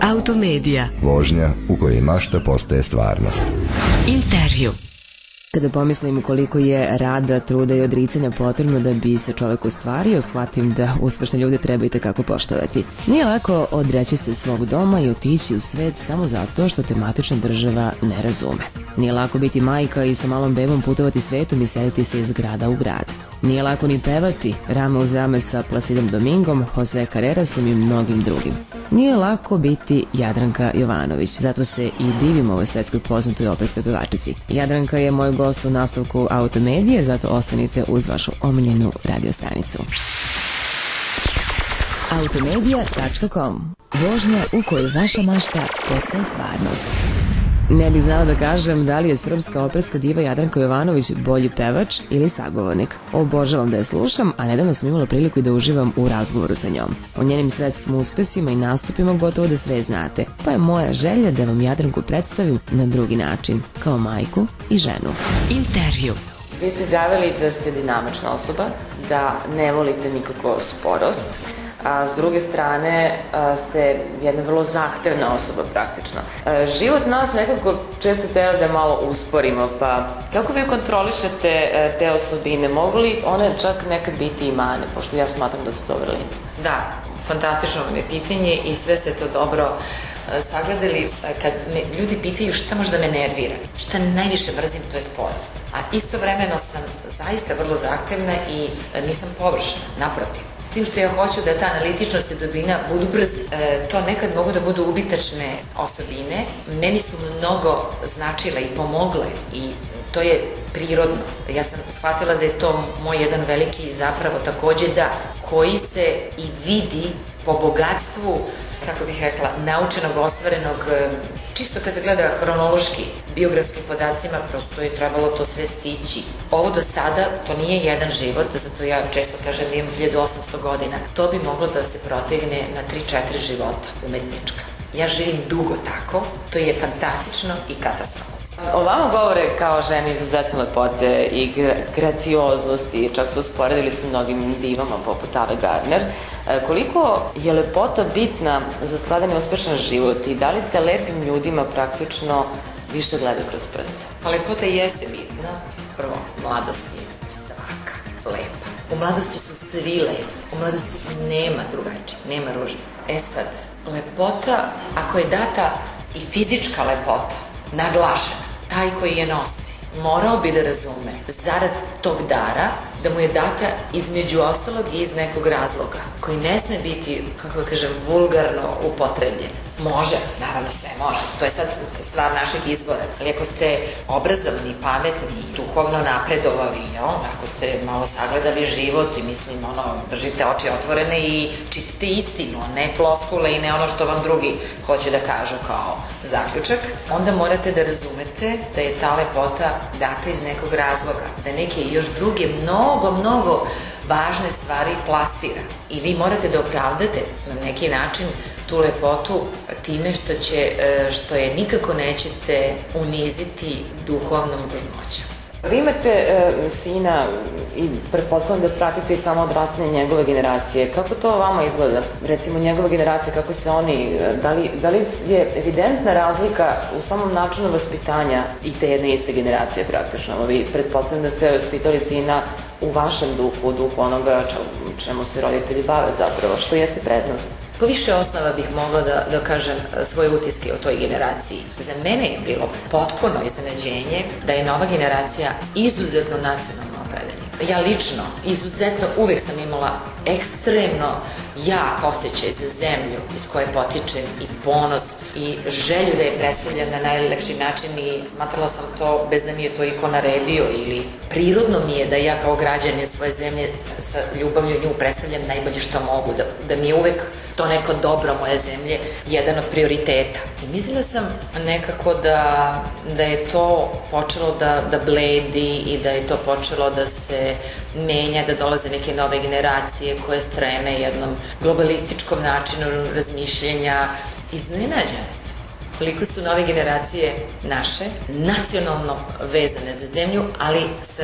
Automedia. Vožnja u kojoj mašta postaje stvarnost. Intervju. Kada pomislim koliko je rada, truda i odricanja potrebno da bi se čovek ostvario, shvatim da uspešne ljude treba i tekako poštovati. Nije lako odreći se svog doma i otići u svet samo zato što te matična država ne razume. Nije lako biti majka i sa malom bebom putovati svetom i seliti se iz grada u grad. Nije lako ni pevati rame uz rame sa Placidom Domingom, Jose Carrerasom i mnogim drugim. Nije lako biti Jadranka Jovanović, zato se i divim ovoj svetskoj poznatoj operskoj pevačici. Jadranka je moj gost u nastavku Automedije, zato ostanite uz vašu omiljenu radiostanicu. Automedia.com. Vožnja u kojoj vaša mašta postaje stvarnost. Ne bih znala da kažem da li je srpska operska diva Jadranka Jovanović bolji pevač ili sagovornik. Obožavam da je slušam, a nedavno sam imala priliku i da uživam u razgovoru sa njom. O njenim svetskim uspesima i nastupima gotovo da sve znate, pa je moja želja da vam Jadranku predstavim na drugi način, kao majku i ženu. Intervju. Vi ste izjavili da ste dinamična osoba, da ne volite nikako sporost, a s druge strane ste jedna vrlo zahtevna osoba praktično. Život nas nekako često tera da malo usporimo, pa kako vi kontrolišete te osobine? Mogu li one čak nekad biti i mane, pošto ja smatram da su to vrline? Da, fantastično vam je pitanje i sve ste to dobro sagledali. Kad me ljudi pitaju šta možda me nervira, šta najviše mrzim, to je sporost. A istovremeno sam zaista vrlo zahtevna i nisam površna, naprotiv. S tim što ja hoću da ta analitičnost i dubina budu brze. To nekad mogu da budu ubitačne osobine. Meni su mnogo značile i pomogle i to je prirodno. Ja sam shvatila da je to moj jedan veliki zapravo takođe da, koji se i vidi po bogatstvu, kako bih rekla, naučenog, ostvarenog, čisto kad se gleda hronološki, biografskim podacima, prosto je trebalo to sve stići. Ovo do sada, to nije jedan život, zato ja često kažem da imam 1800 godina. To bi moglo da se protegne na 3-4 života umetnička. Ja živim dugo tako, to je fantastično i katastrofalno. O vama govore kao ženi izuzetne lepote i gracioznosti, čak su usporedili sa mnogim divama poput Ave Gardner. Koliko je lepota bitna za skladan i uspešan život i da li se lepim ljudima praktično više gleda kroz prste? Pa lepota jeste bitna. Prvo, mladost je svaka lepa. U mladosti su svi lepi. U mladosti nema drugačije, nema ružnje. E sad, lepota, ako je data i fizička lepota, naglašena, taj koji je nosi, morao bi da razume zarad tog dara da mu je data između ostalog i iz nekog razloga, koji ne sme biti, kako kažem, vulgarno upotrebljen. Može, naravno sve može, to je sad stvar našeg izbora, ali ako ste obrazovni, pametni, duhovno napredovali, ako ste malo sagledali život i mislim, držite oči otvorene i čitate istinu, ne floskule i ne ono što vam drugi hoće da kažu kao zaključak, onda morate da razumete da je ta lepota data iz nekog razloga, da neke još druge mnogo važne stvari plasira i vi morate da opravdate na neki način tu lepotu time što je nikako nećete uniziti duhovnom ružnoćom. Vi imate sina i pretpostavljam da pratite i samo odrastanje njegove generacije. Kako to vama izgleda? Recimo njegove generacije, kako se oni, da li je evidentna razlika u samom načinu vaspitanja i te jedne iste generacije praktično? Vi pretpostavljam da ste vaspitali sina u vašem duhu, u duhu onoga čemu se roditelji bave zapravo. Što jeste prednost? Po više osnova bih mogla da kažem svoje utiske o toj generaciji. Za mene je bilo potpuno iznenađenje da je nova generacija izuzetno nacionalno opredeljena. Ja lično, izuzetno, uvek sam imala ekstremno jak osjećaj za zemlju iz koje potičem i ponos i želju da je predstavljam na najlepši način i smatrala sam to bez da mi je to iko naredio ili prirodno mi je da ja kao građanin svoje zemlje sa ljubavlju nju predstavljam najbolje što mogu, da mi je uvek to neko dobro moje zemlje jedan od prioriteta. I mislila sam nekako da je to počelo da bledi i da je to počelo da se menja, da dolaze neke nove generacije koje streme jednom globalističkom načinu razmišljenja. Iznenađena sam. koliko su nove generacije naše nacionalno vezane za zemlju, ali sa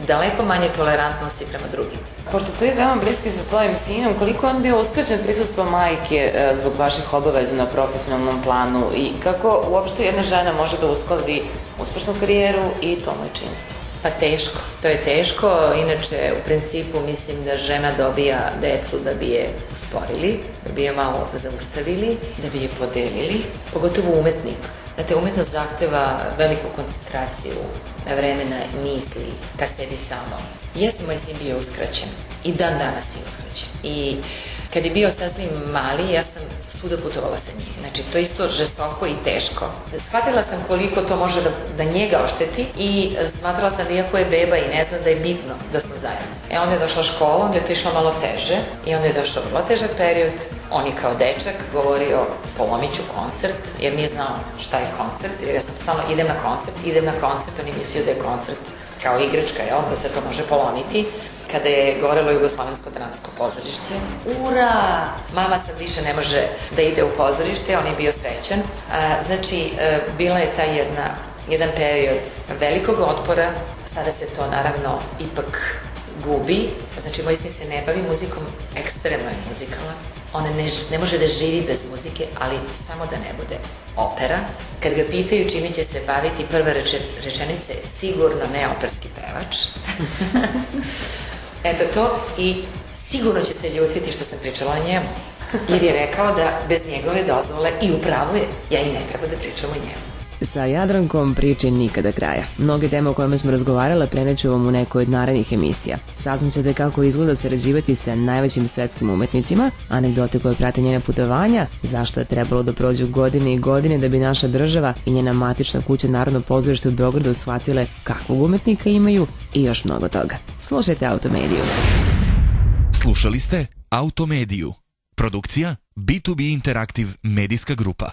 daleko manje tolerantnosti prema drugim. Pošto ste vi veoma bliski sa svojim sinom, koliko je on bio uskraćen prisustvo majke zbog vaših obaveza na profesionalnom planu i kako uopšte jedna žena može da uskladi uspešnu karijeru i to majčinstvo? Pa teško, to je teško, inače u principu mislim da žena dobija decu da bi je usporili, da bi je malo zaustavili, da bi je podelili, pogotovo umetnik. Znate, umetnost zahteva veliku koncentraciju na vremena misli ka sebi samo. Jeste moj sin bio uskraćen i dan danas je uskraćen. I kad je bio sasvim mali, ja sam svuda putovala sa njim. Znači, to je isto žestoko i teško. Shvatila sam koliko to može da njega ošteti i smatrala sam da iako je beba i ne znam da je bitno da smo zajedno. Onda je došla škola, onda je to išlo malo teže i onda je došao vrlo težak period. On je kao dečak govorio polomit ću koncert, jer nije znao šta je koncert, jer ja sam stalno idem na koncert, on je mislio da je koncert kao igračka, da se to može polomiti. Kada je gorelo Jugoslovensko dramsko pozorište, ura! Mama sad više ne može da ide u pozorište, on je bio srećan. Znači, bila je taj jedan period velikog otpora, sada se to naravno ipak gubi. Znači, moj sin se ne bavi muzikom, ekstremno je muzikalan. On ne može da živi bez muzike, ali samo da ne bude opera. Kad ga pitaju čime će se baviti, prva rečenica je sigurno ne operski pevač. Eto to, i sigurno će se ljutiti što sam pričala o njemu, jer je rekao da bez njegove dozvole, i upravo je, ja i ne treba da pričam o njemu. Sa Jadrankom priče nikada kraja. Mnoge teme o kojima smo razgovarala preneću vam u nekoj od narednih emisija. Saznaćete kako izgleda sarađivati sa najvećim svetskim umetnicima, anegdote koje prate njene putovanja, zašto je trebalo da prođu godine i godine da bi naša država i njena matična kuća Narodno pozorište u Beogradu shvatile kakvog umetnika imaju i još mnogo toga. Slušajte Automediju. Slušali ste Automediju. Produkcija B2B Interaktiv medijska grupa.